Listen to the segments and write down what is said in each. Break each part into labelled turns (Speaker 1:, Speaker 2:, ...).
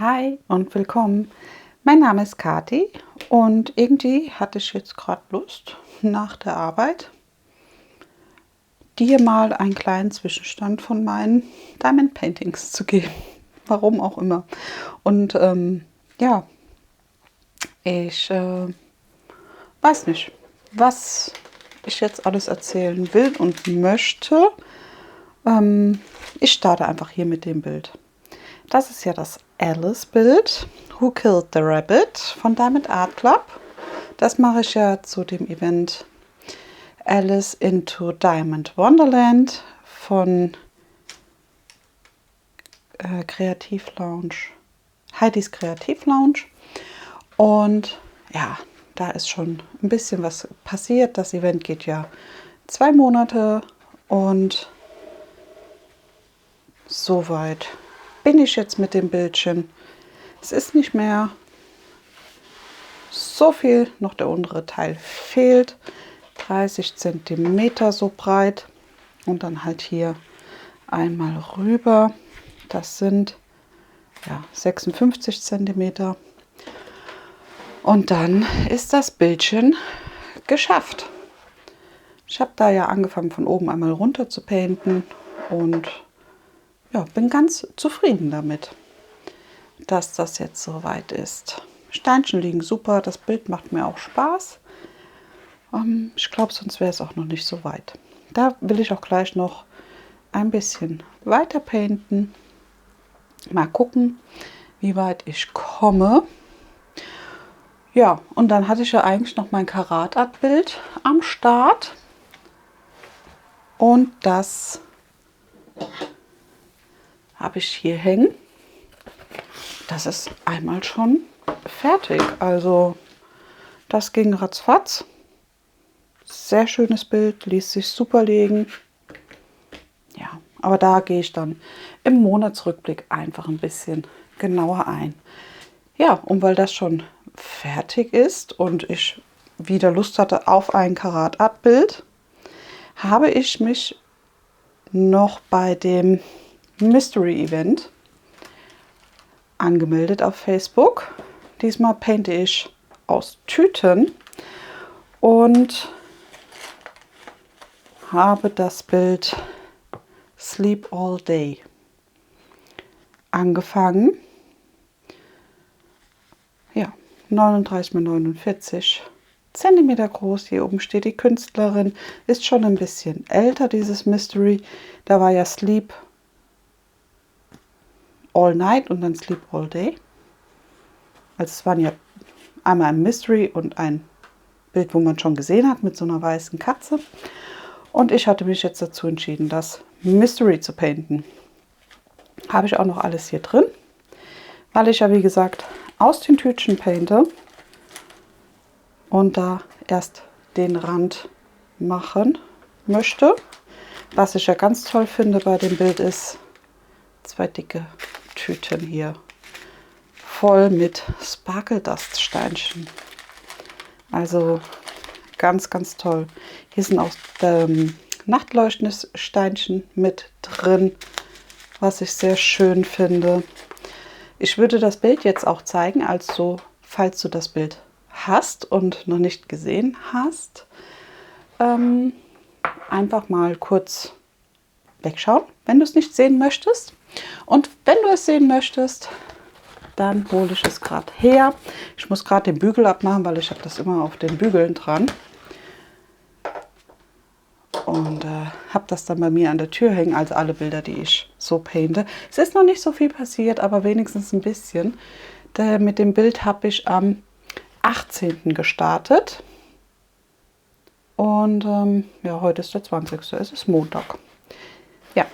Speaker 1: Hi und willkommen. Mein Name ist Kathi und irgendwie hatte ich jetzt gerade Lust, nach der Arbeit dir mal einen kleinen Zwischenstand von meinen Diamond Paintings zu geben. Warum auch immer. Und ja, ich weiß nicht, was ich jetzt alles erzählen will und möchte. Ich starte einfach hier mit dem Bild. Das ist ja das Alice-Bild, Who Killed the Rabbit von Diamond Art Club. Das mache ich ja zu dem Event Alice into Diamond Wonderland von Kreativ Lounge, Heidis Kreativ Lounge. Und ja, da ist schon ein bisschen was passiert. Das Event geht ja 2 Monate und soweit bin ich jetzt mit dem Bildchen. Es ist nicht mehr so viel, noch der untere Teil fehlt. 30 cm so breit und dann halt hier einmal rüber. Das sind ja 56 cm. Und dann ist das Bildchen geschafft. Ich habe da ja angefangen von oben einmal runter zu painten und ja, bin ganz zufrieden damit, dass das jetzt soweit ist. Steinchen liegen super, das Bild macht mir auch Spaß. Ich glaube, sonst wäre es auch noch nicht so weit. Da will ich auch gleich noch ein bisschen weiter painten. Mal gucken, wie weit ich komme. Ja, und dann hatte ich ja eigentlich noch mein Karat Art Bild am Start. Und das habe ich hier hängen. Das ist einmal schon fertig. Also das ging ratzfatz. Sehr schönes Bild, ließ sich super legen. Ja, aber da gehe ich dann im Monatsrückblick einfach ein bisschen genauer ein. Ja, und weil das schon fertig ist und ich wieder Lust hatte auf ein Karat Art Bild, habe ich mich noch bei dem Mystery Event angemeldet auf Facebook. Diesmal painte ich aus Tüten und habe das Bild Sleep All Day angefangen. Ja, 39 x 49 cm groß. Hier oben steht die Künstlerin. Ist schon ein bisschen älter, dieses Mystery. Da war ja Sleep All Night und dann Sleep All Day. Also es waren ja einmal ein Mystery und ein Bild, wo man schon gesehen hat, mit so einer weißen Katze. Und ich hatte mich jetzt dazu entschieden, das Mystery zu painten. Habe ich auch noch alles hier drin, weil ich ja wie gesagt aus den Tütchen painte und da erst den Rand machen möchte. Was ich ja ganz toll finde bei dem Bild ist 2 dicke Tüten hier voll mit Sparkle Dust Steinchen. Also ganz, ganz toll. Hier sind auch nachtleuchtendes Steinchen mit drin, was ich sehr schön finde. Ich würde das Bild jetzt auch zeigen, also falls du das Bild hast und noch nicht gesehen hast, einfach mal kurz wegschauen, wenn du es nicht sehen möchtest. Und wenn du es sehen möchtest, dann hole ich es gerade her. Ich muss gerade den Bügel abmachen, weil ich habe das immer auf den Bügeln dran. Und habe das dann bei mir an der Tür hängen, also alle Bilder, die ich so painte. Es ist noch nicht so viel passiert, aber wenigstens ein bisschen. Mit dem Bild habe ich am 18. gestartet. Und ja, heute ist der 20. Es ist Montag. Ja,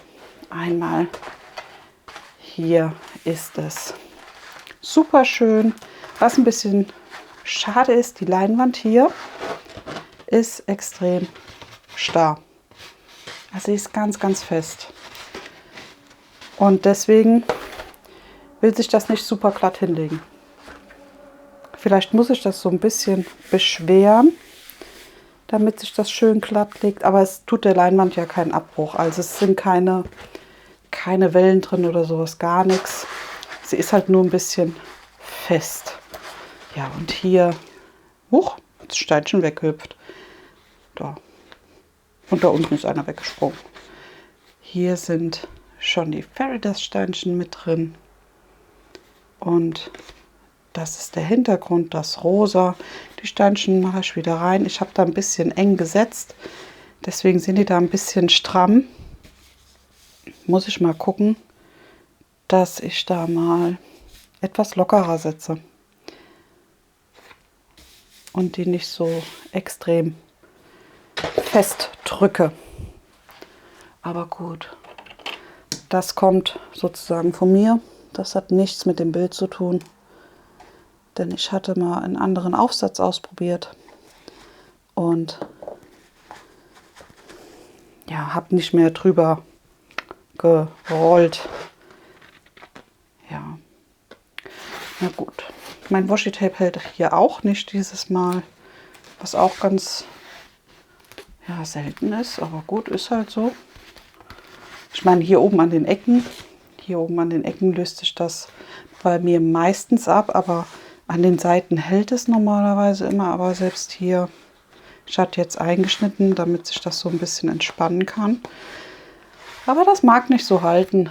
Speaker 1: einmal hier ist es. Super schön. Was ein bisschen schade ist, die Leinwand hier ist extrem starr. Also sie ist ganz, ganz fest. Und deswegen will sich das nicht super glatt hinlegen. Vielleicht muss ich das so ein bisschen beschweren, damit sich das schön glatt legt. Aber es tut der Leinwand ja keinen Abbruch. Also es sind keine Wellen drin oder sowas, gar nichts. Sie ist halt nur ein bisschen fest. Ja, und hier, das Steinchen weghüpft. Da. Und da unten ist einer weggesprungen. Hier sind schon die Fairy Dust Steinchen mit drin. Und das ist der Hintergrund, das Rosa. Die Steinchen mache ich wieder rein. Ich habe da ein bisschen eng gesetzt. Deswegen sind die da ein bisschen stramm. Muss ich mal gucken, dass ich da mal etwas lockerer setze. Und die nicht so extrem fest drücke. Aber gut, das kommt sozusagen von mir. Das hat nichts mit dem Bild zu tun. Denn ich hatte mal einen anderen Aufsatz ausprobiert. Und ja, habe nicht mehr drüber gerollt. Ja, na gut. Mein Washi-Tape hält hier auch nicht dieses Mal. Was auch ganz selten ist. Aber gut, ist halt so. Ich meine, hier oben an den Ecken löst sich das bei mir meistens ab, aber an den Seiten hält es normalerweise immer, aber selbst hier, ich hatte jetzt eingeschnitten, damit sich das so ein bisschen entspannen kann. Aber das mag nicht so halten.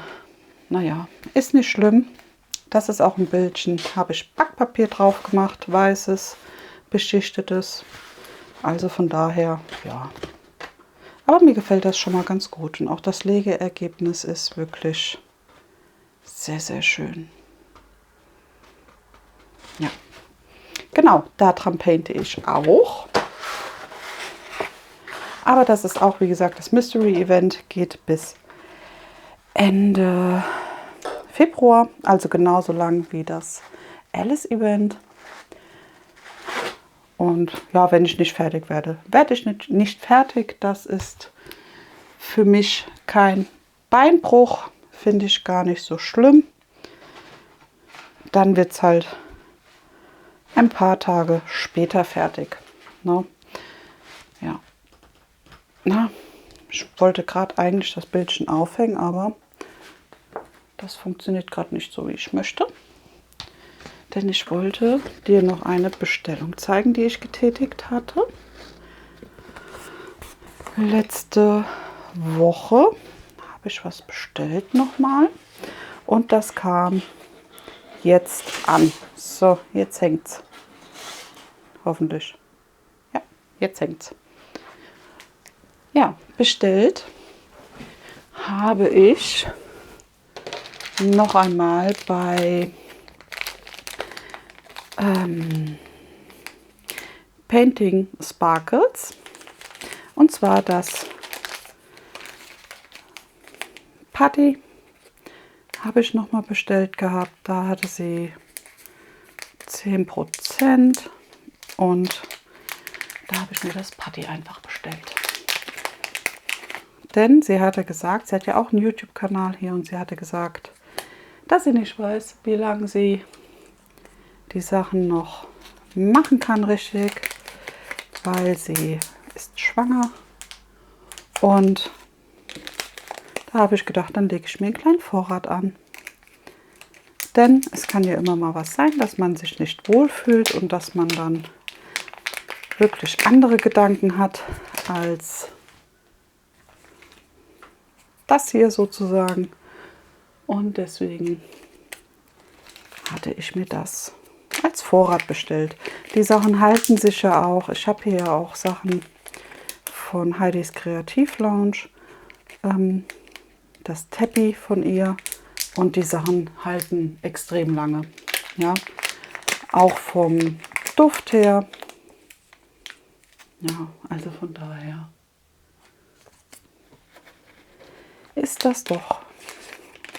Speaker 1: Naja, ist nicht schlimm. Das ist auch ein Bildchen. Habe ich Backpapier drauf gemacht, weißes, beschichtetes. Also von daher, ja. Aber mir gefällt das schon mal ganz gut. Und auch das Legeergebnis ist wirklich sehr, sehr schön. Ja, genau, daran painte ich auch. Aber das ist auch, wie gesagt, das Mystery Event geht bis Ende Februar, also genauso lang wie das Alice Event. Und ja, wenn ich nicht fertig werde, werde ich nicht fertig. Das ist für mich kein Beinbruch, finde ich gar nicht so schlimm. Dann wird es halt ein paar Tage später fertig. Ne? Ja. Na, ich wollte gerade eigentlich das Bildchen aufhängen, aber das funktioniert gerade nicht so, wie ich möchte. Denn ich wollte dir noch eine Bestellung zeigen, die ich getätigt hatte. Letzte Woche habe ich was bestellt nochmal. Und das kam jetzt an. So, jetzt hängt's. Hoffentlich. Ja, jetzt hängt's. Ja, bestellt habe ich noch einmal bei Painting Sparkles. Und zwar das Putty habe ich noch mal bestellt gehabt. Da hatte sie 10% und da habe ich mir das Putty einfach bestellt. Denn sie hatte gesagt, sie hat ja auch einen YouTube-Kanal hier und sie hatte gesagt, dass sie nicht weiß, wie lange sie die Sachen noch machen kann richtig, weil sie ist schwanger. Und da habe ich gedacht, dann lege ich mir einen kleinen Vorrat an. Denn es kann ja immer mal was sein, dass man sich nicht wohlfühlt und dass man dann wirklich andere Gedanken hat als das hier sozusagen. Und deswegen hatte ich mir das als Vorrat bestellt. Die Sachen halten sich ja auch. Ich habe hier ja auch Sachen von Heidis Kreativ Lounge. Das Teppich von ihr. Und die Sachen halten extrem lange. Ja, auch vom Duft her. Ja, also von daher ist das doch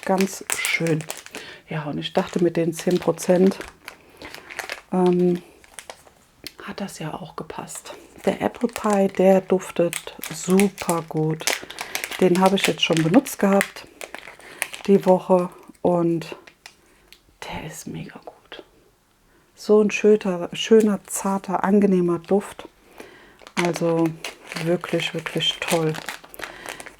Speaker 1: ganz schön. Ja, und ich dachte, mit den 10% hat das ja auch gepasst. Der Apple Pie, der duftet super gut. Den habe ich jetzt schon benutzt gehabt die Woche und der ist mega gut. So ein schöner, zarter, angenehmer Duft. Also wirklich, wirklich toll.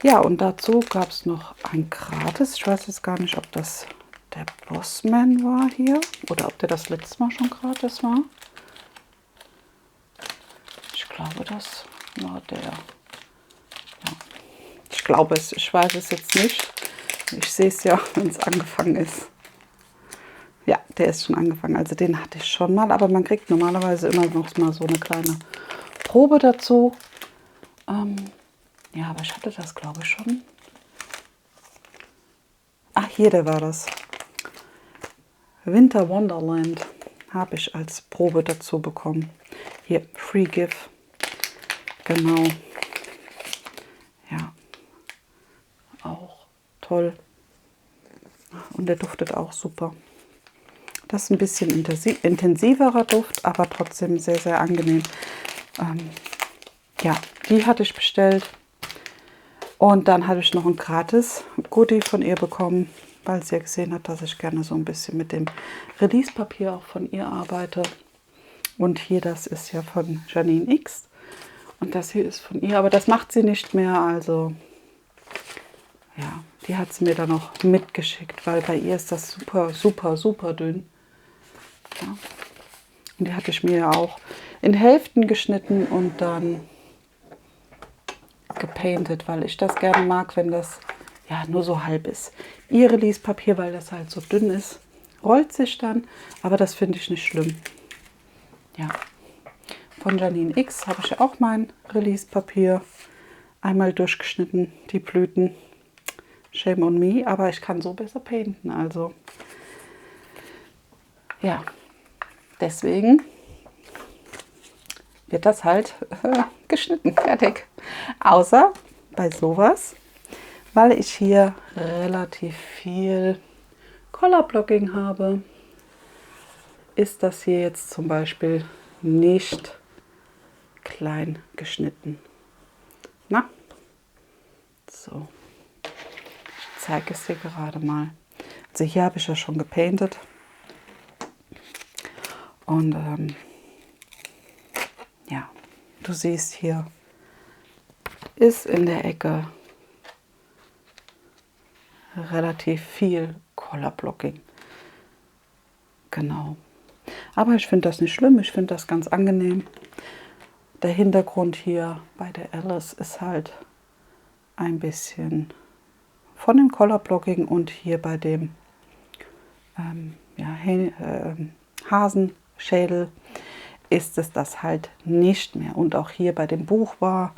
Speaker 1: Ja, und dazu gab es noch ein gratis. Ich weiß jetzt gar nicht, ob das der Bossman war hier. Oder ob der das letzte Mal schon gratis war. Ich glaube, das war der. Ja. Ich glaube es, ich weiß es jetzt nicht. Ich sehe es ja, wenn es angefangen ist. Ja, der ist schon angefangen. Also den hatte ich schon mal, aber man kriegt normalerweise immer noch mal so eine kleine Probe dazu. Ja, aber ich hatte das, glaube ich, schon. Ach, hier, der war das. Winter Wonderland habe ich als Probe dazu bekommen. Hier, Free Gift. Genau. Ja. Auch toll. Und der duftet auch super. Das ist ein bisschen intensiverer Duft, aber trotzdem sehr, sehr angenehm. Ja, die hatte ich bestellt. Und dann habe ich noch ein gratis Goodie von ihr bekommen, weil sie ja gesehen hat, dass ich gerne so ein bisschen mit dem Release-Papier auch von ihr arbeite. Und hier, das ist ja von Janine X. Und das hier ist von ihr, aber das macht sie nicht mehr. Also, ja, die hat sie mir dann noch mitgeschickt, weil bei ihr ist das super, super, super dünn. Ja. Und die hatte ich mir auch in Hälften geschnitten und dann gepainted, weil ich das gerne mag, wenn das ja nur so halb ist. Ihr Release-Papier, weil das halt so dünn ist, rollt sich dann, aber das finde ich nicht schlimm. Ja, von Janine X habe ich auch mein Release-Papier einmal durchgeschnitten, die Blüten. Shame on me, aber ich kann so besser painten, also ja, deswegen wird das halt geschnitten, fertig. Außer bei sowas, weil ich hier relativ viel Color Blocking habe, ist das hier jetzt zum Beispiel nicht klein geschnitten. Na, so, ich zeige es dir gerade mal. Also hier habe ich ja schon gepaintet und ja, du siehst hier ist in der Ecke relativ viel Color Blocking. Genau. Aber ich finde das nicht schlimm, ich finde das ganz angenehm. Der Hintergrund hier bei der Alice ist halt ein bisschen von dem Color Blocking und hier bei dem Hasenschädel ist es das halt nicht mehr. Und auch hier bei dem Buch war,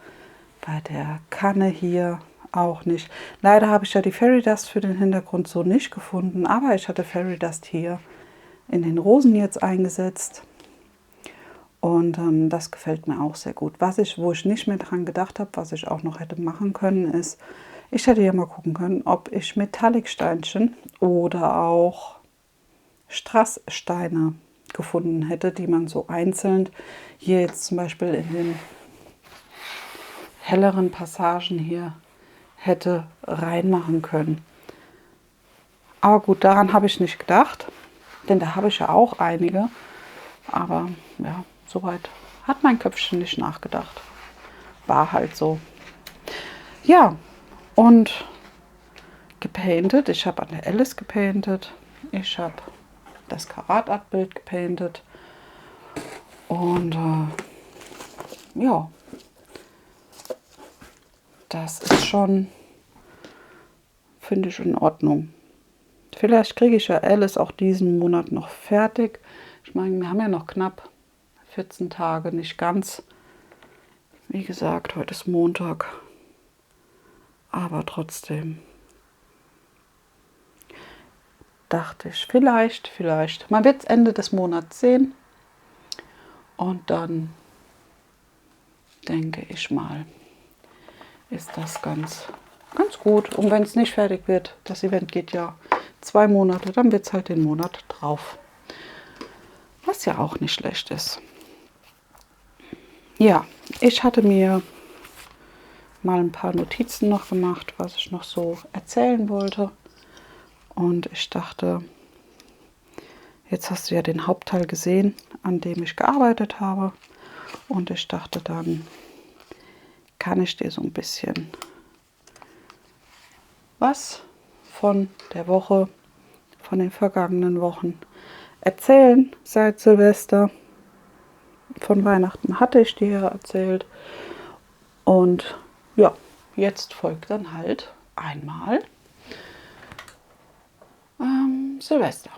Speaker 1: bei der Kanne hier auch nicht. Leider habe ich ja die Fairy Dust für den Hintergrund so nicht gefunden, aber ich hatte Fairy Dust hier in den Rosen jetzt eingesetzt. Und das gefällt mir auch sehr gut. Wo ich nicht mehr dran gedacht habe, was ich auch noch hätte machen können, ist, ich hätte ja mal gucken können, ob ich Metallic-Steinchen oder auch Strasssteine gefunden hätte, die man so einzeln hier jetzt zum Beispiel in den helleren Passagen hier hätte reinmachen können. Aber gut, daran habe ich nicht gedacht, denn da habe ich ja auch einige. Aber ja, soweit hat mein Köpfchen nicht nachgedacht. War halt so. Ja, und gepaintet. Ich habe an der Alice gepaintet. Ich habe das Karat-Art-Bild gepaintet. Und ja, das ist schon, finde ich, in Ordnung. Vielleicht kriege ich ja Alice auch diesen Monat noch fertig. Ich meine, wir haben ja noch knapp 14 Tage, nicht ganz. Wie gesagt, heute ist Montag. Aber trotzdem dachte ich, vielleicht. Man wird es Ende des Monats sehen. Und dann denke ich mal, ist das ganz gut. Und wenn es nicht fertig wird, das Event geht ja 2 Monate, dann wird es halt den Monat drauf. Was ja auch nicht schlecht ist. Ja, ich hatte mir mal ein paar Notizen noch gemacht, was ich noch so erzählen wollte. Und ich dachte, jetzt hast du ja den Hauptteil gesehen, an dem ich gearbeitet habe. Und ich dachte, dann kann ich dir so ein bisschen was von der Woche von den vergangenen Wochen erzählen seit Silvester. Von Weihnachten hatte ich dir ja erzählt. Und ja, jetzt folgt dann halt einmal Silvester.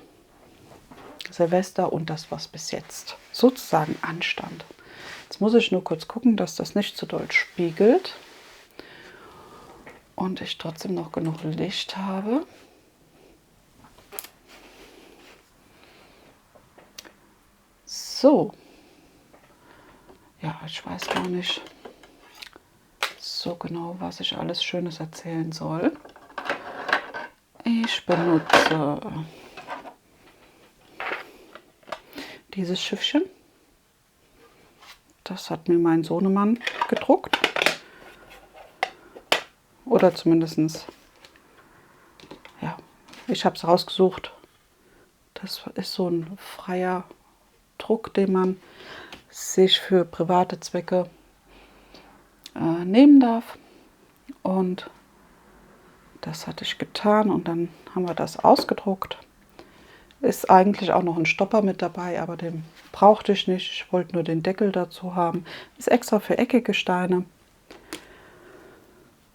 Speaker 1: Silvester und das, was bis jetzt sozusagen anstand. Jetzt muss ich nur kurz gucken, dass das nicht zu doll spiegelt und ich trotzdem noch genug Licht habe. So. Ja, ich weiß gar nicht so genau, was ich alles Schönes erzählen soll. Ich benutze dieses Schiffchen. Das hat mir mein Sohnemann gedruckt. Oder zumindest, ja, ich habe es rausgesucht. Das ist so ein freier Druck, den man sich für private Zwecke nehmen darf. Und das hatte ich getan und dann haben wir das ausgedruckt. Ist eigentlich auch noch ein Stopper mit dabei, aber den brauchte ich nicht. Ich wollte nur den Deckel dazu haben. Ist extra für eckige Steine.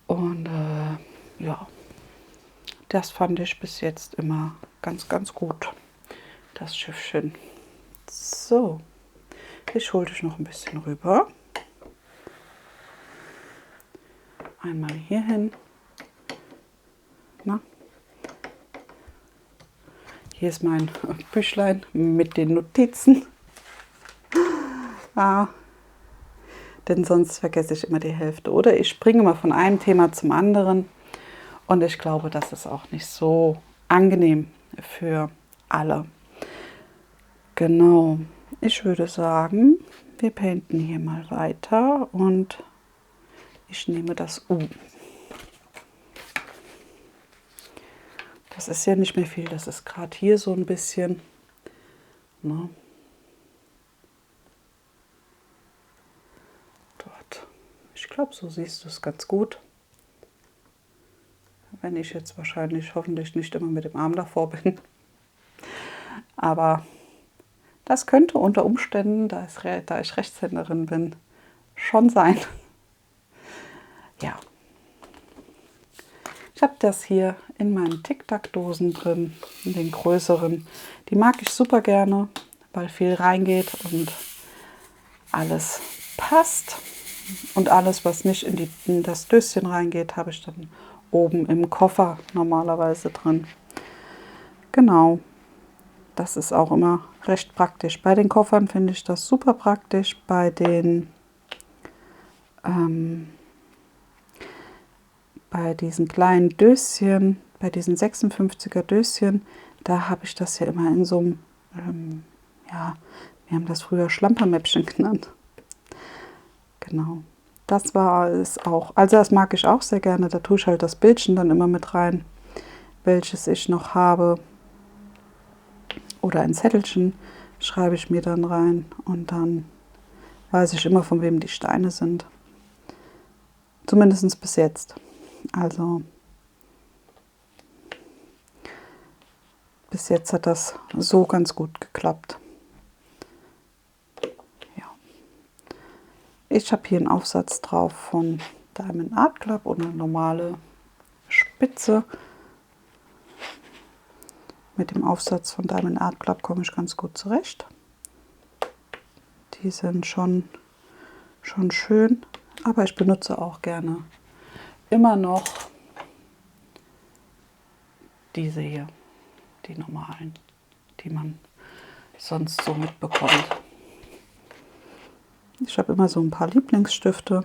Speaker 1: Und ja, das fand ich bis jetzt immer ganz, ganz gut. Das Schiffchen. So, ich hole dich noch ein bisschen rüber. Einmal hier hin. Na? Hier ist mein Büchlein mit den Notizen. Denn sonst vergesse ich immer die Hälfte. Oder ich springe mal von einem Thema zum anderen. Und ich glaube, das ist auch nicht so angenehm für alle. Genau. Ich würde sagen, wir painten hier mal weiter und ich nehme das U. Das ist ja nicht mehr viel, das ist gerade hier so ein bisschen. Ne? Dort. Ich glaube, so siehst du es ganz gut. Wenn ich jetzt wahrscheinlich hoffentlich nicht immer mit dem Arm davor bin. Aber das könnte unter Umständen, da ich Rechtshänderin bin, schon sein. Ja. Ich habe das hier in meinen Tic-Tac-Dosen drin, in den größeren. Die mag ich super gerne, weil viel reingeht und alles passt. Und alles, was nicht in das Döschen reingeht, habe ich dann oben im Koffer normalerweise drin. Genau. Das ist auch immer recht praktisch. Bei den Koffern finde ich das super praktisch. Bei diesen kleinen Döschen, bei diesen 56er Döschen, da habe ich das ja immer in so einem, ja, wir haben das früher Schlampermäppchen genannt. Genau. Das war es auch. Also das mag ich auch sehr gerne. Da tue ich halt das Bildchen dann immer mit rein, welches ich noch habe. Oder ein Zettelchen schreibe ich mir dann rein und dann weiß ich immer, von wem die Steine sind. Zumindest bis jetzt. Also bis jetzt hat das so ganz gut geklappt. Ja. Ich habe hier einen Aufsatz drauf von Diamond Art Club und eine normale Spitze. Mit dem Aufsatz von Diamond Art Club komme ich ganz gut zurecht. Die sind schon schön, aber ich benutze auch gerne immer noch diese hier, die normalen, die man sonst so mitbekommt. Ich habe immer so ein paar Lieblingsstifte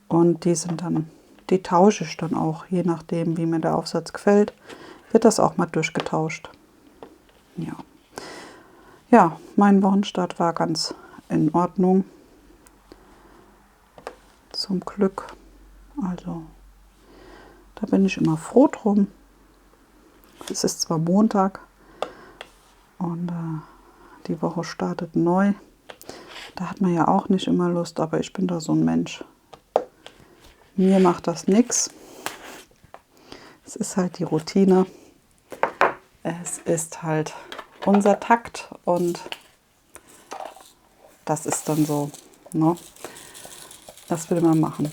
Speaker 1: und die tausche ich dann auch, je nachdem, wie mir der Aufsatz gefällt, wird das auch mal durchgetauscht. Ja. Ja, mein Wochenstart war ganz in Ordnung. Zum Glück. Also, da bin ich immer froh drum. Es ist zwar Montag und die Woche startet neu. Da hat man ja auch nicht immer Lust, aber ich bin da so ein Mensch. Mir macht das nichts. Es ist halt die Routine. es ist halt unser Takt und das ist dann so, ne? Das will man machen.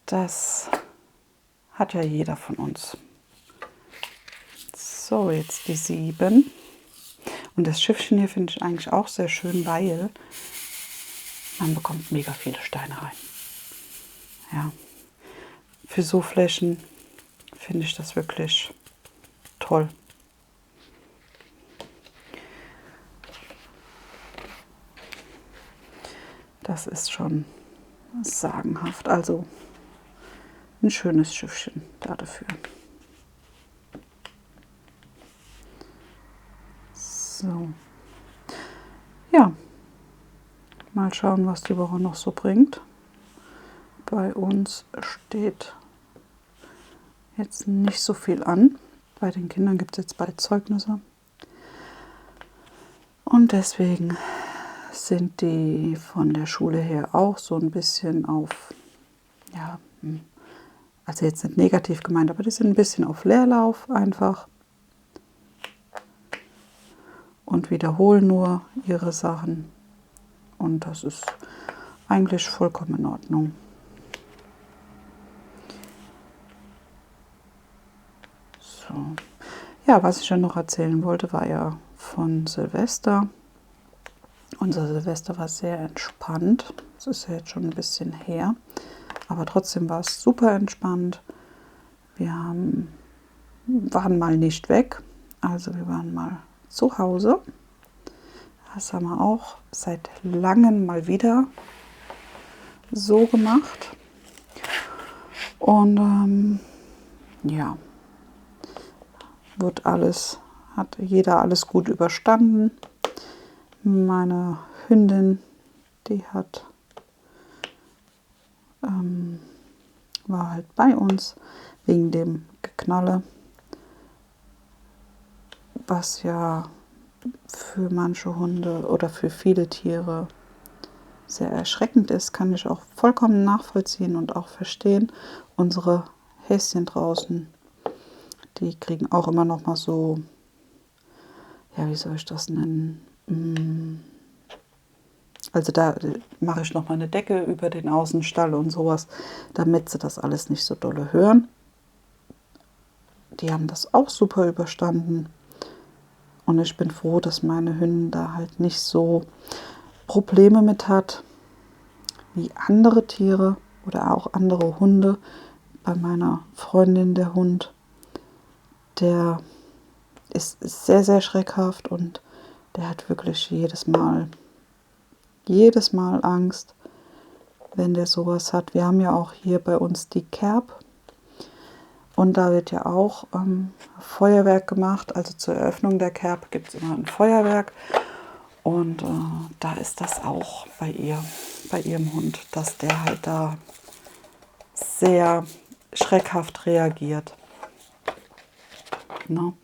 Speaker 1: Das hat ja jeder von uns. So, jetzt die 7. Und das Schiffchen hier finde ich eigentlich auch sehr schön, weil man bekommt mega viele Steine rein. Ja, für so Flächen finde ich das wirklich toll. Das ist schon sagenhaft. Also ein schönes Schiffchen dafür. So. Ja. Mal schauen, was die Woche noch so bringt. Bei uns steht jetzt nicht so viel an. Bei den Kindern gibt es jetzt bald Zeugnisse. Und deswegen sind die von der Schule her auch so ein bisschen auf, ja, also jetzt nicht negativ gemeint, aber die sind ein bisschen auf Leerlauf einfach und wiederholen nur ihre Sachen. Und das ist eigentlich vollkommen in Ordnung. So. Ja, was ich ja noch erzählen wollte, war ja von Silvester. Unser Silvester war sehr entspannt. Das ist ja jetzt schon ein bisschen her. Aber trotzdem war es super entspannt. Wir waren mal nicht weg. Also wir waren mal zu Hause. Das haben wir auch seit langem mal wieder so gemacht. Und ja, hat jeder alles gut überstanden. Meine Hündin, die war halt bei uns wegen dem Geknalle, was ja für manche Hunde oder für viele Tiere sehr erschreckend ist, kann ich auch vollkommen nachvollziehen und auch verstehen. Unsere Häschen draußen, die kriegen auch immer noch mal so, ja, wie soll ich das nennen? Also da mache ich noch mal eine Decke über den Außenstall und sowas, damit sie das alles nicht so dolle hören. Die haben das auch super überstanden. Und ich bin froh, dass meine Hündin da halt nicht so Probleme mit hat wie andere Tiere oder auch andere Hunde. Bei meiner Freundin, der Hund, der ist sehr, sehr schreckhaft und der hat wirklich jedes Mal Angst, wenn der sowas hat. Wir haben ja auch hier bei uns die Kerb und da wird ja auch Feuerwerk gemacht. Also zur Eröffnung der Kerb gibt es immer ein Feuerwerk und da ist das auch bei ihrem Hund, dass der halt da sehr schreckhaft reagiert. Ne?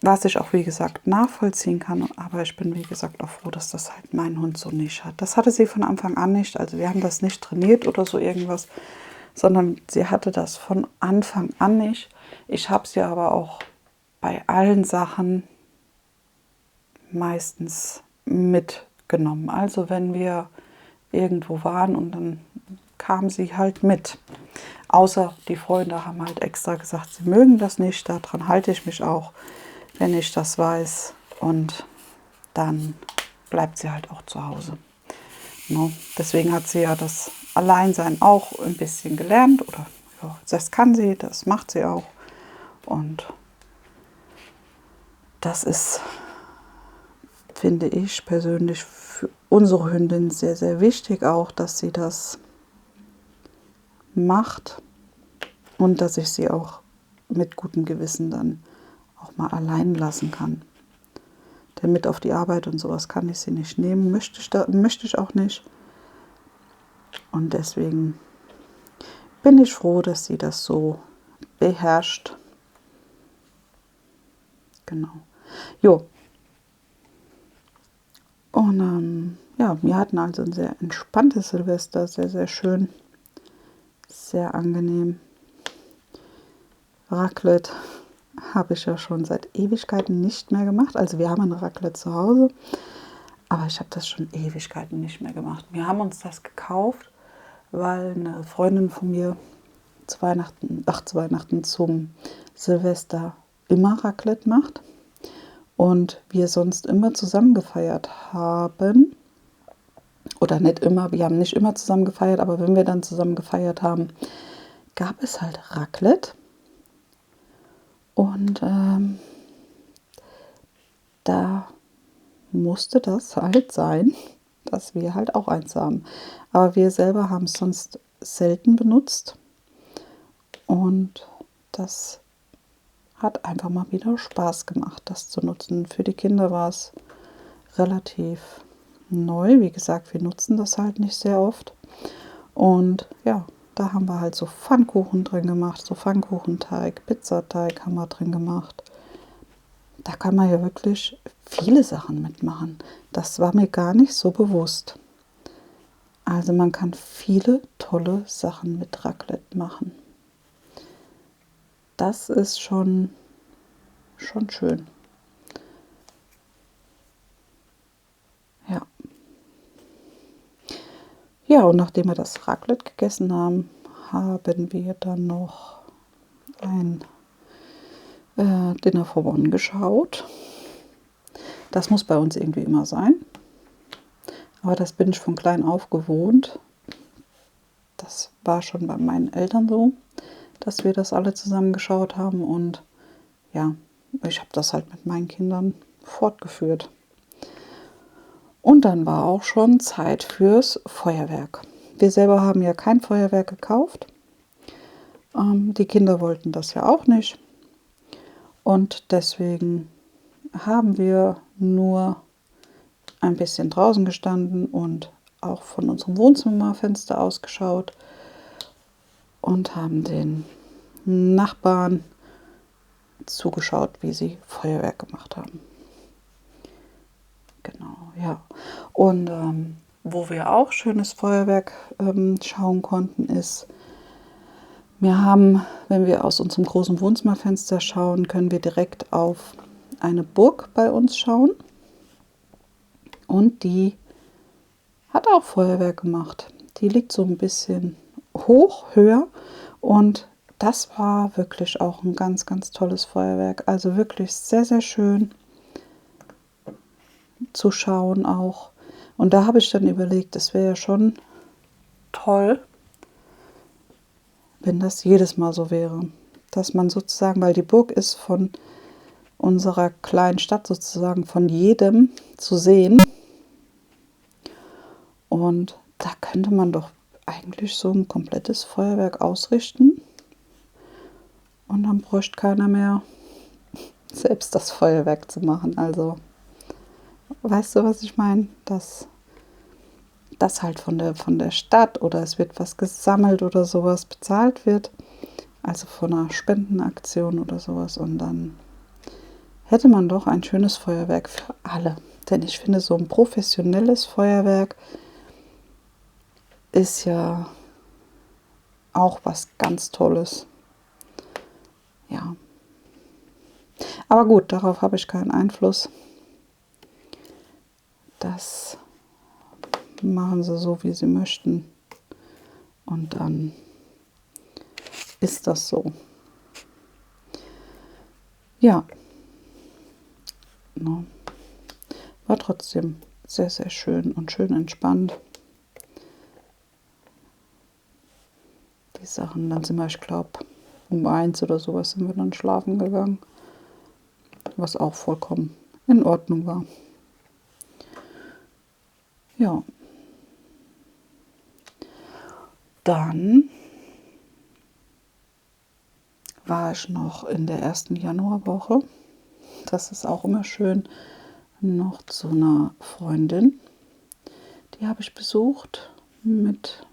Speaker 1: Was ich auch, wie gesagt, nachvollziehen kann, aber ich bin, wie gesagt, auch froh, dass das halt mein Hund so nicht hat. Das hatte sie von Anfang an nicht, also wir haben das nicht trainiert oder so irgendwas, sondern sie hatte das von Anfang an nicht. Ich habe sie aber auch bei allen Sachen meistens mitgenommen. Also wenn wir irgendwo waren und dann kam sie halt mit. Außer die Freunde haben halt extra gesagt, sie mögen das nicht, daran halte ich mich auch, wenn ich das weiß. Und dann bleibt sie halt auch zu Hause. No. Deswegen hat sie ja das Alleinsein auch ein bisschen gelernt. Oder ja, das kann sie, das macht sie auch. Und das ist, finde ich persönlich, für unsere Hündin sehr, sehr wichtig auch, dass sie das macht und dass ich sie auch mit gutem Gewissen dann auch mal allein lassen kann. Denn mit auf die Arbeit und sowas kann ich sie nicht nehmen, möchte ich auch nicht. Und deswegen bin ich froh, dass sie das so beherrscht. Genau. Jo. Und Ja, wir hatten also ein sehr entspanntes Silvester, sehr, sehr schön, sehr angenehm. Raclette habe ich ja schon seit Ewigkeiten nicht mehr gemacht. Also wir haben ein Raclette zu Hause, aber ich habe das schon Ewigkeiten nicht mehr gemacht. Wir haben uns das gekauft, weil eine Freundin von mir zu Weihnachten zum Silvester immer Raclette macht und wir sonst immer zusammen gefeiert haben. Oder nicht immer, wir haben nicht immer zusammen gefeiert, aber wenn wir dann zusammen gefeiert haben, gab es halt Raclette. Und da musste das halt sein, dass wir halt auch eins haben. Aber wir selber haben es sonst selten benutzt. Und das hat einfach mal wieder Spaß gemacht, das zu nutzen. Für die Kinder war es relativ neu. Wie gesagt, wir nutzen das halt nicht sehr oft. Und ja, da haben wir halt so Pfannkuchen drin gemacht, so Pfannkuchenteig, Pizzateig haben wir drin gemacht. Da kann man ja wirklich viele Sachen mitmachen. Das war mir gar nicht so bewusst. Also man kann viele tolle Sachen mit Raclette machen. Das ist schon schön. Ja. Ja, und nachdem wir das Raclette gegessen haben, haben wir dann noch ein Dinner for One geschaut. Das muss bei uns irgendwie immer sein. Aber das bin ich von klein auf gewohnt. Das war schon bei meinen Eltern so, dass wir das alle zusammen geschaut haben. Und ja, ich habe das halt mit meinen Kindern fortgeführt. Und dann war auch schon Zeit fürs Feuerwerk. Wir selber haben ja kein Feuerwerk gekauft. Die Kinder wollten das ja auch nicht. Und deswegen haben wir nur ein bisschen draußen gestanden und auch von unserem Wohnzimmerfenster ausgeschaut und haben den Nachbarn zugeschaut, wie sie Feuerwerk gemacht haben. Genau, ja. Und wo wir auch schönes Feuerwerk schauen konnten, ist, wir haben, wenn wir aus unserem großen Wohnzimmerfenster schauen, können wir direkt auf eine Burg bei uns schauen. Und die hat auch Feuerwerk gemacht. Die liegt so ein bisschen höher. Und das war wirklich auch ein ganz, ganz tolles Feuerwerk. Also wirklich sehr, sehr schön zu schauen auch. Und da habe ich dann überlegt, es wäre ja schon toll, wenn das jedes Mal so wäre. Dass man sozusagen, weil die Burg ist von unserer kleinen Stadt sozusagen von jedem zu sehen. Und da könnte man doch eigentlich so ein komplettes Feuerwerk ausrichten. Und dann bräuchte keiner mehr selbst das Feuerwerk zu machen. Also, weißt du, was ich meine? Dass das halt von der Stadt oder es wird was gesammelt oder sowas bezahlt wird. Also von einer Spendenaktion oder sowas. Und dann hätte man doch ein schönes Feuerwerk für alle. Denn ich finde, so ein professionelles Feuerwerk ist ja auch was ganz Tolles. Ja. Aber gut, darauf habe ich keinen Einfluss. Das machen sie so, wie sie möchten. Und dann ist das so. Ja. No. War trotzdem sehr, sehr schön und schön entspannt. Die Sachen, dann sind wir, ich glaube, um 1 oder sowas sind wir dann schlafen gegangen. Was auch vollkommen in Ordnung war. Ja. Dann war ich noch in der ersten Januarwoche. Das ist auch immer schön, noch zu einer Freundin. Die habe ich besucht mit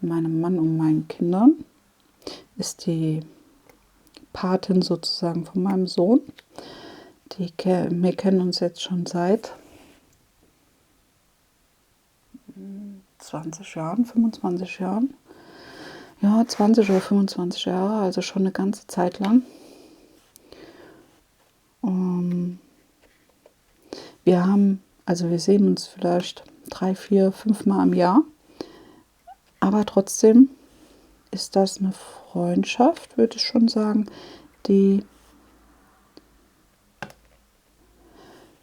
Speaker 1: meinem Mann und meinen Kindern. Ist die Patin sozusagen von meinem Sohn. Wir kennen uns jetzt schon seit 20 Jahren, 25 Jahren. Ja, 20 oder 25 Jahre, also schon eine ganze Zeit lang. Wir sehen uns vielleicht 3, 4, 5 Mal im Jahr. Aber trotzdem ist das eine Freundschaft, würde ich schon sagen, die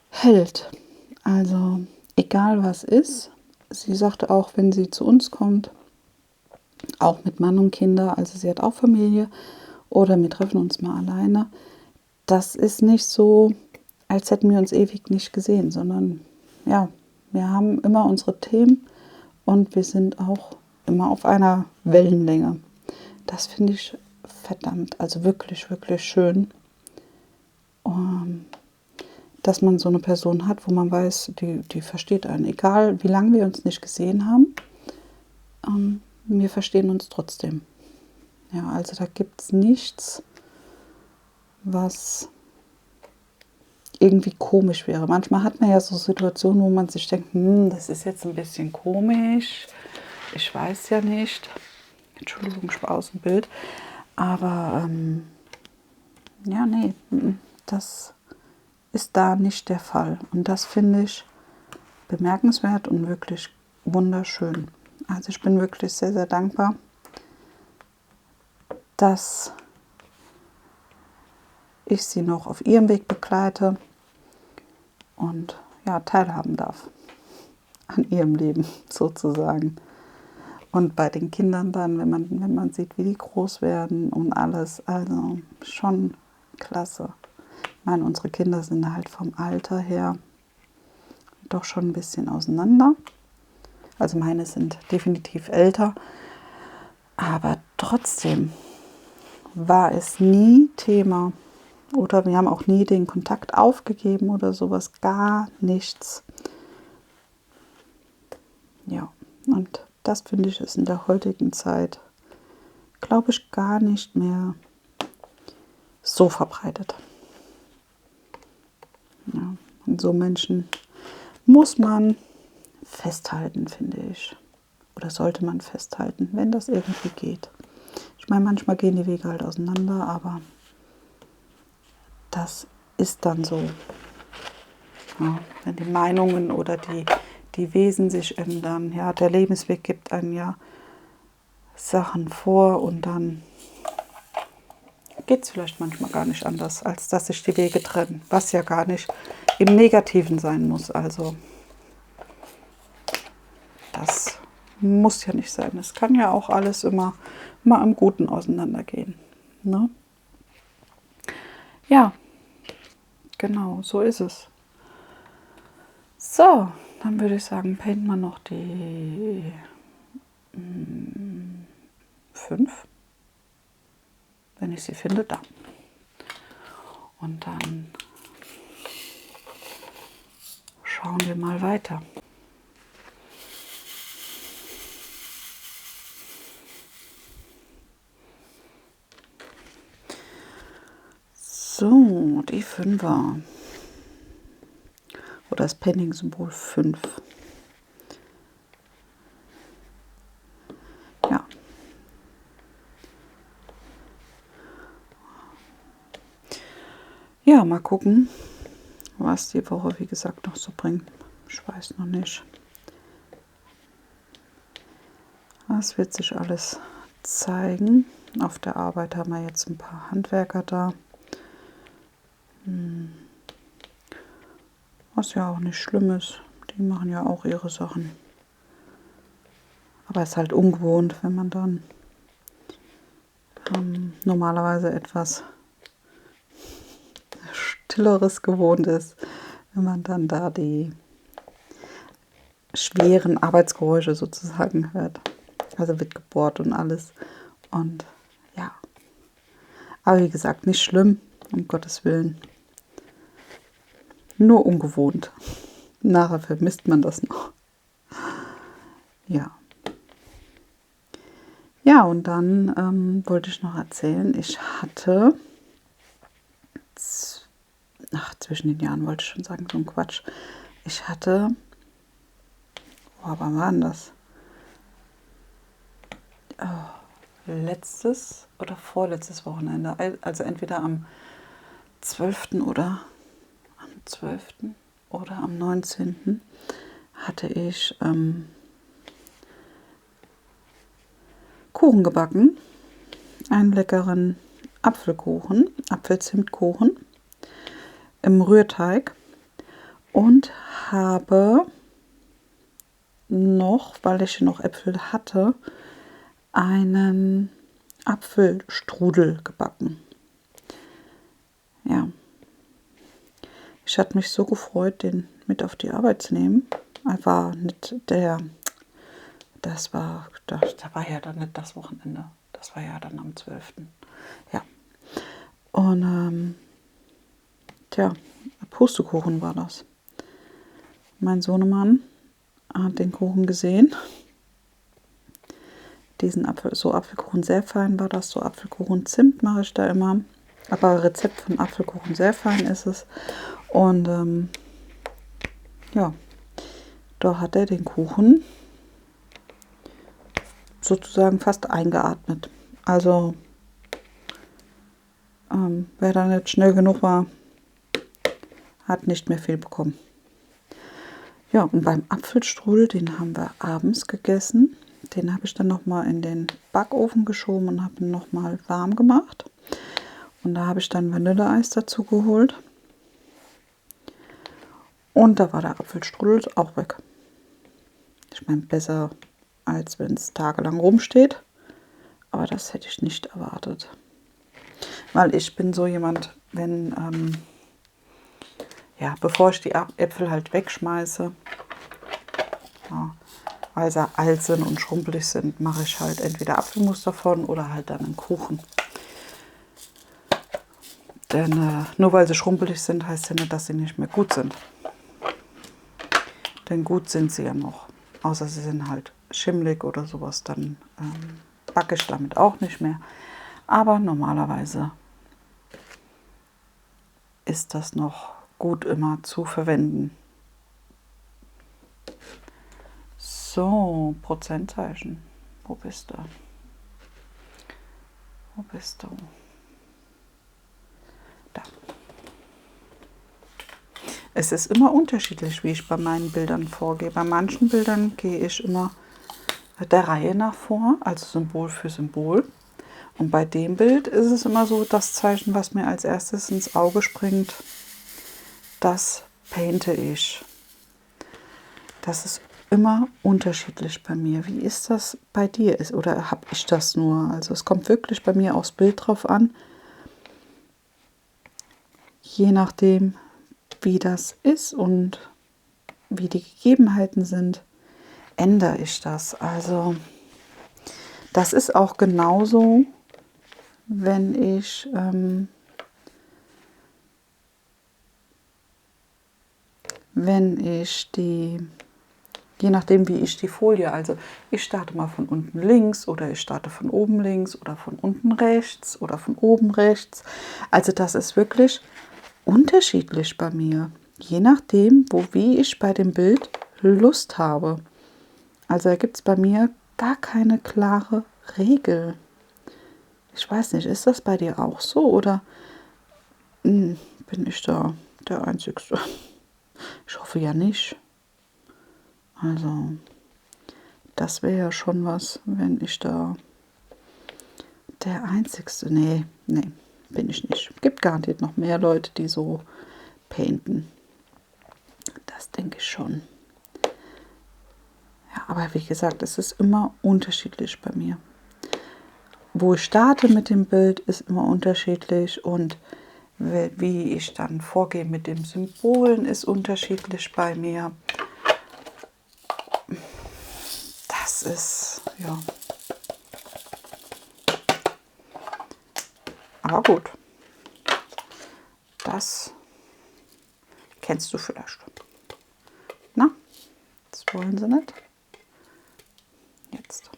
Speaker 1: hält. Also egal was ist. Sie sagte auch, wenn sie zu uns kommt, auch mit Mann und Kinder, also sie hat auch Familie, oder wir treffen uns mal alleine. Das ist nicht so, als hätten wir uns ewig nicht gesehen, sondern ja, wir haben immer unsere Themen und wir sind auch immer auf einer Wellenlänge. Das finde ich verdammt, also wirklich, wirklich schön, dass man so eine Person hat, wo man weiß, die versteht einen. Egal, wie lange wir uns nicht gesehen haben, wir verstehen uns trotzdem. Ja, also da gibt es nichts, was irgendwie komisch wäre. Manchmal hat man ja so Situationen, wo man sich denkt, das ist jetzt ein bisschen komisch. Ich weiß ja nicht. Entschuldigung, ich war aus dem Bild. Aber ja, nee, das ist da nicht der Fall. Und das finde ich bemerkenswert und wirklich wunderschön. Also ich bin wirklich sehr, sehr dankbar, dass ich sie noch auf ihrem Weg begleite und ja, teilhaben darf an ihrem Leben sozusagen. Und bei den Kindern dann, wenn man sieht, wie die groß werden und alles, also schon klasse. Ich meine, unsere Kinder sind halt vom Alter her doch schon ein bisschen auseinander. Also meine sind definitiv älter, aber trotzdem war es nie Thema oder wir haben auch nie den Kontakt aufgegeben oder sowas, gar nichts. Ja, und das finde ich ist in der heutigen Zeit, glaube ich, gar nicht mehr so verbreitet. Ja, und so Menschen muss man festhalten, finde ich. Oder sollte man festhalten, wenn das irgendwie geht. Ich meine, manchmal gehen die Wege halt auseinander, aber das ist dann so. Ja, wenn die Meinungen oder die Wesen sich ändern. Ja, der Lebensweg gibt einem ja Sachen vor und dann geht es vielleicht manchmal gar nicht anders, als dass sich die Wege trennen. Was ja gar nicht im Negativen sein muss. Also das muss ja nicht sein. Es kann ja auch alles immer im Guten auseinandergehen. Ne? Ja, genau, so ist es. So, dann würde ich sagen, painten wir noch die 5, wenn ich sie finde, da. Und dann schauen wir mal weiter. So, die 5er. Oder das Painting-Symbol 5. Ja. Ja, mal gucken, was die Woche, wie gesagt, noch so bringt. Ich weiß noch nicht. Das wird sich alles zeigen. Auf der Arbeit haben wir jetzt ein paar Handwerker da. Was ja auch nicht schlimm ist. Die machen ja auch ihre Sachen. Aber es ist halt ungewohnt, wenn man dann normalerweise etwas Stilleres gewohnt ist, wenn man dann da die schweren Arbeitsgeräusche sozusagen hört. Also wird gebohrt und alles. Und ja. Aber wie gesagt, nicht schlimm, um Gottes Willen. Nur ungewohnt. Nachher vermisst man das noch. Ja. Ja, und dann wollte ich noch erzählen, ich hatte, zwischen den Jahren wollte ich schon sagen, so ein Quatsch. Ich hatte, wann war denn das? letztes oder vorletztes Wochenende, also entweder am 12. oder am 19. hatte ich Kuchen gebacken, einen leckeren Apfelkuchen, Apfelzimtkuchen im Rührteig und habe noch, weil ich noch Äpfel hatte, einen Apfelstrudel gebacken. Ja, ich hatte mich so gefreut, den mit auf die Arbeit zu nehmen. War nicht da war ja dann nicht das Wochenende. Das war ja dann am 12. Ja. Und Pustekuchen war das. Mein Sohnemann hat den Kuchen gesehen. Diesen Apfelkuchen sehr fein war das. So Apfelkuchen Zimt mache ich da immer. Aber Rezept von Apfelkuchen sehr fein ist es. Und ja, da hat er den Kuchen sozusagen fast eingeatmet. Also wer da nicht schnell genug war, hat nicht mehr viel bekommen. Ja, und beim Apfelstrudel, den haben wir abends gegessen. Den habe ich dann nochmal in den Backofen geschoben und habe ihn nochmal warm gemacht. Und da habe ich dann Vanilleeis dazu geholt. Und da war der Apfelstrudel auch weg. Ich meine, besser als wenn es tagelang rumsteht. Aber das hätte ich nicht erwartet. Weil ich bin so jemand, wenn, bevor ich die Äpfel halt wegschmeiße, ja, weil sie alt sind und schrumpelig sind, mache ich halt entweder Apfelmus davon oder halt dann einen Kuchen. Denn nur weil sie schrumpelig sind, heißt ja nicht, dass sie nicht mehr gut sind. Denn gut sind sie ja noch. Außer sie sind halt schimmelig oder sowas, dann backe ich damit auch nicht mehr. Aber normalerweise ist das noch gut immer zu verwenden. So, Prozentzeichen. Wo bist du? Wo bist du? Da. Es ist immer unterschiedlich, wie ich bei meinen Bildern vorgehe. Bei manchen Bildern gehe ich immer der Reihe nach vor, also Symbol für Symbol. Und bei dem Bild ist es immer so, das Zeichen, was mir als erstes ins Auge springt, das painte ich. Das ist immer unterschiedlich bei mir. Wie ist das bei dir? Oder habe ich das nur? Also es kommt wirklich bei mir aufs Bild drauf an. Je nachdem, wie das ist und wie die Gegebenheiten sind, ändere ich das. Also das ist auch genauso, wenn ich je nachdem wie ich die Folie, also ich starte mal von unten links oder ich starte von oben links oder von unten rechts oder von oben rechts. Also das ist wirklich unterschiedlich bei mir, je nachdem, wie ich bei dem Bild Lust habe. Also da gibt es bei mir gar keine klare Regel. Ich weiß nicht, ist das bei dir auch so oder bin ich da der Einzige? Ich hoffe ja nicht. Also, das wäre ja schon was, wenn ich da der Einzigste. Nee, bin ich nicht. Gibt garantiert noch mehr Leute, die so painten. Das denke ich schon. Ja, aber wie gesagt, es ist immer unterschiedlich bei mir. Wo ich starte mit dem Bild, ist immer unterschiedlich und wie ich dann vorgehe mit den Symbolen, ist unterschiedlich bei mir. Das ist, ja. Aber gut. Das kennst du vielleicht. Na, das wollen sie nicht. Jetzt.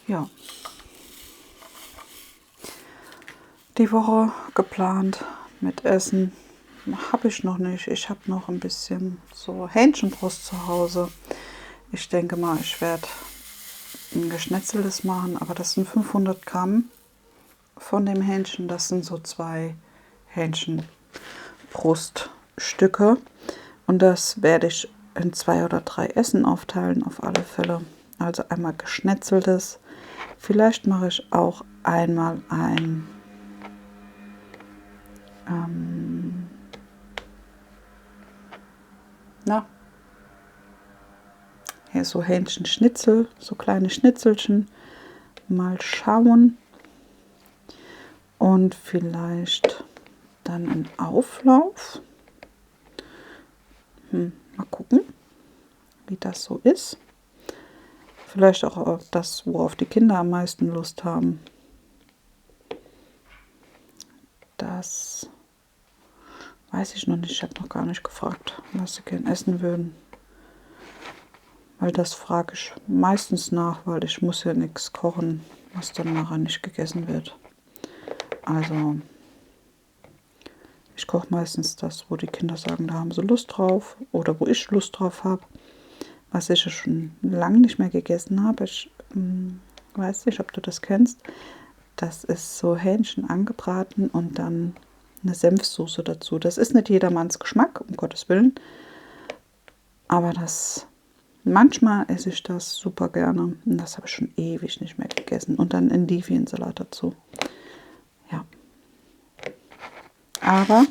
Speaker 1: Ja. Die Woche geplant mit Essen, habe ich noch nicht. Ich habe noch ein bisschen so Hähnchenbrust zu Hause. Ich denke mal, ich werde ein geschnetzeltes machen, aber das sind 500 Gramm von dem Hähnchen. Das sind so 2 Hähnchenbruststücke. Und das werde ich in 2 oder 3 Essen aufteilen, auf alle Fälle. Also einmal geschnetzeltes. Vielleicht mache ich auch einmal ein hier so Hähnchenschnitzel, so kleine Schnitzelchen. Mal schauen. Und vielleicht dann einen Auflauf. Mal gucken, wie das so ist. Vielleicht auch das, worauf die Kinder am meisten Lust haben. Das weiß ich noch nicht. Ich habe noch gar nicht gefragt, was sie gern essen würden. Weil das frage ich meistens nach, weil ich muss ja nichts kochen, was dann nachher nicht gegessen wird. Also ich koche meistens das, wo die Kinder sagen, da haben sie Lust drauf oder wo ich Lust drauf habe. Was ich schon lange nicht mehr gegessen habe. Ich weiß nicht, ob du das kennst. Das ist so Hähnchen angebraten und dann eine Senfsoße dazu. Das ist nicht jedermanns Geschmack, um Gottes Willen. Aber manchmal esse ich das super gerne. Und das habe ich schon ewig nicht mehr gegessen. Und dann Endiviensalat dazu. Ja. Aber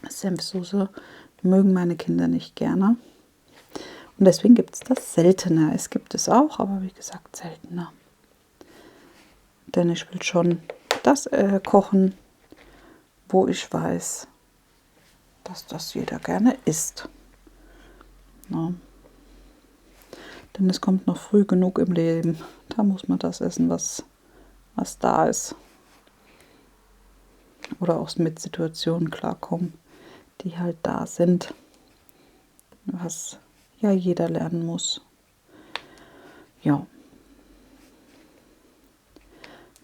Speaker 1: Senfsoße mögen meine Kinder nicht gerne. Und deswegen gibt es das seltener. Es gibt es auch, aber wie gesagt seltener. Denn ich will schon das kochen, wo ich weiß, dass das jeder gerne isst. Ja. Denn es kommt noch früh genug im Leben. Da muss man das essen, was da ist. Oder auch mit Situationen klarkommen, die halt da sind. Was ja jeder lernen muss. Ja.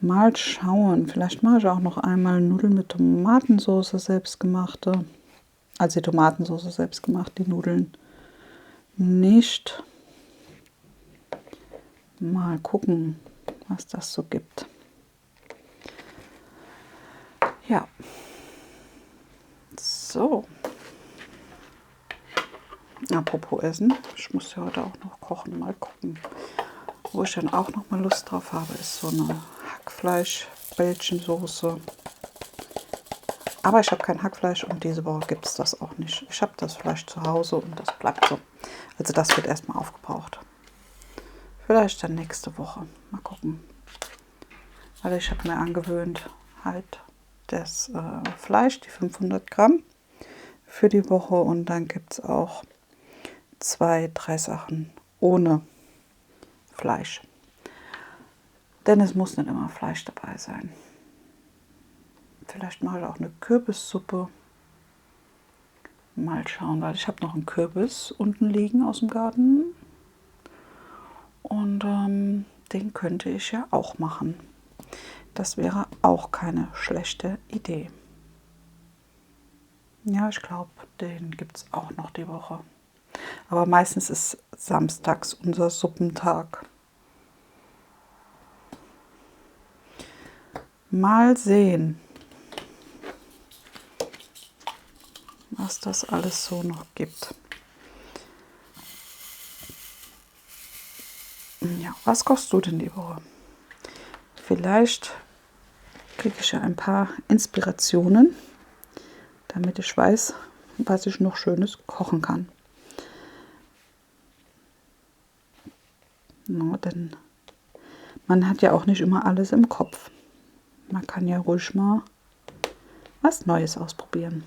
Speaker 1: Mal schauen. Vielleicht mache ich auch noch einmal Nudeln mit Tomatensauce selbstgemachte. Also die Tomatensauce selbstgemacht, die Nudeln nicht. Mal gucken, was das so gibt. Ja. So. Apropos Essen. Ich muss ja heute auch noch kochen. Mal gucken. Wo ich dann auch noch mal Lust drauf habe, ist so eine Hackfleisch-Bällchensoße. Aber ich habe kein Hackfleisch und diese Woche gibt es das auch nicht. Ich habe das Fleisch zu Hause und das bleibt so. Also das wird erstmal aufgebraucht. Vielleicht dann nächste Woche. Mal gucken. Also ich habe mir angewöhnt, halt das Fleisch, die 500 Gramm für die Woche. Und dann gibt es auch 2, 3 Sachen ohne Fleisch. Denn es muss nicht immer Fleisch dabei sein. Vielleicht mache ich auch eine Kürbissuppe. Mal schauen, weil ich habe noch einen Kürbis unten liegen aus dem Garten. Und den könnte ich ja auch machen. Das wäre auch keine schlechte Idee. Ja, ich glaube, den gibt es auch noch die Woche. Aber meistens ist samstags unser Suppentag. Mal sehen, was das alles so noch gibt. Ja, was kochst du denn die Woche? Vielleicht kriege ich ja ein paar Inspirationen, damit ich weiß, was ich noch Schönes kochen kann. No, denn man hat ja auch nicht immer alles im Kopf. Man kann ja ruhig mal was Neues ausprobieren.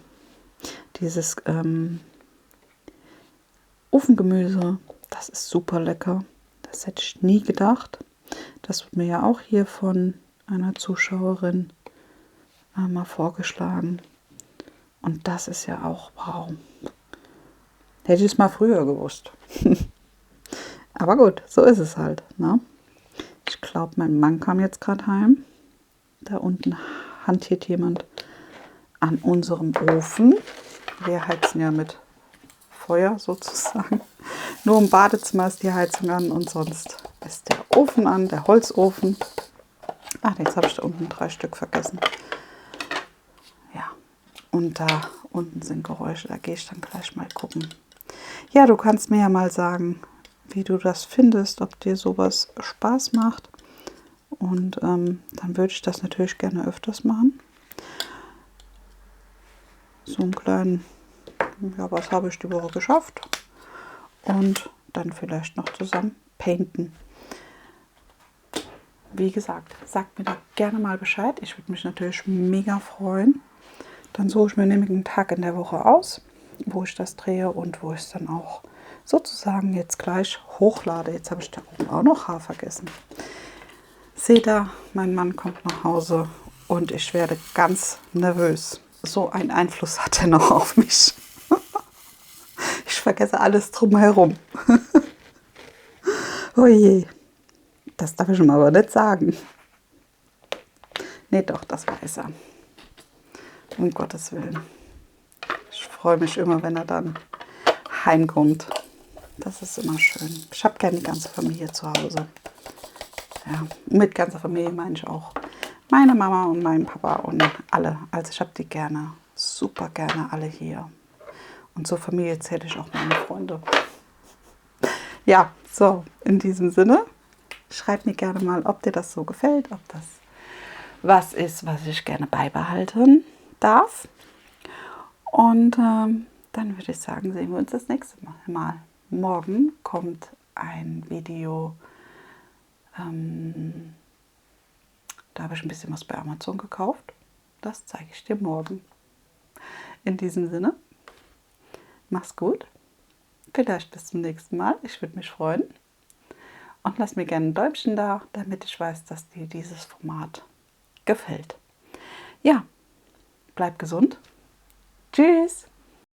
Speaker 1: Dieses Ofengemüse, das ist super lecker. Das hätte ich nie gedacht. Das wird mir ja auch hier von einer Zuschauerin mal vorgeschlagen. Und das ist ja auch wow. Hätte ich es mal früher gewusst. Aber gut, so ist es halt. Ne? Ich glaube, mein Mann kam jetzt gerade heim. Da unten hantiert jemand an unserem Ofen. Wir heizen ja mit Feuer sozusagen. Nur im Badezimmer ist die Heizung an und sonst ist der Ofen an, der Holzofen. Ach, jetzt habe ich da unten 3 Stück vergessen. Ja, und da unten sind Geräusche, da gehe ich dann gleich mal gucken. Ja, du kannst mir ja mal sagen, wie du das findest, ob dir sowas Spaß macht. Und dann würde ich das natürlich gerne öfters machen. So einen kleinen, ja, was habe ich die Woche geschafft? Und dann vielleicht noch zusammen painten. Wie gesagt, sagt mir da gerne mal Bescheid. Ich würde mich natürlich mega freuen. Dann suche ich mir nämlich einen Tag in der Woche aus, wo ich das drehe und wo ich es dann auch sozusagen jetzt gleich hochlade. Jetzt habe ich da oben auch noch Haar vergessen. Seht ihr, mein Mann kommt nach Hause und ich werde ganz nervös. So einen Einfluss hat er noch auf mich. Ich vergesse alles drumherum. Oh je, das darf ich ihm aber nicht sagen. Nee, doch, das weiß er. Um Gottes Willen. Ich freue mich immer, wenn er dann heimkommt. Das ist immer schön. Ich habe gerne die ganze Familie zu Hause. Ja, mit ganzer Familie meine ich auch meine Mama und meinen Papa und alle. Also ich habe die gerne, super gerne alle hier. Und zur Familie zähle ich auch meine Freunde. Ja, so, in diesem Sinne, schreibt mir gerne mal, ob dir das so gefällt, ob das was ist, was ich gerne beibehalten darf. Und dann würde ich sagen, sehen wir uns das nächste Mal. Morgen kommt ein Video. Da habe ich ein bisschen was bei Amazon gekauft. Das zeige ich dir morgen. In diesem Sinne, mach's gut. Vielleicht bis zum nächsten Mal. Ich würde mich freuen. Und lass mir gerne ein Däumchen da, damit ich weiß, dass dir dieses Format gefällt. Ja, bleib gesund. Tschüss.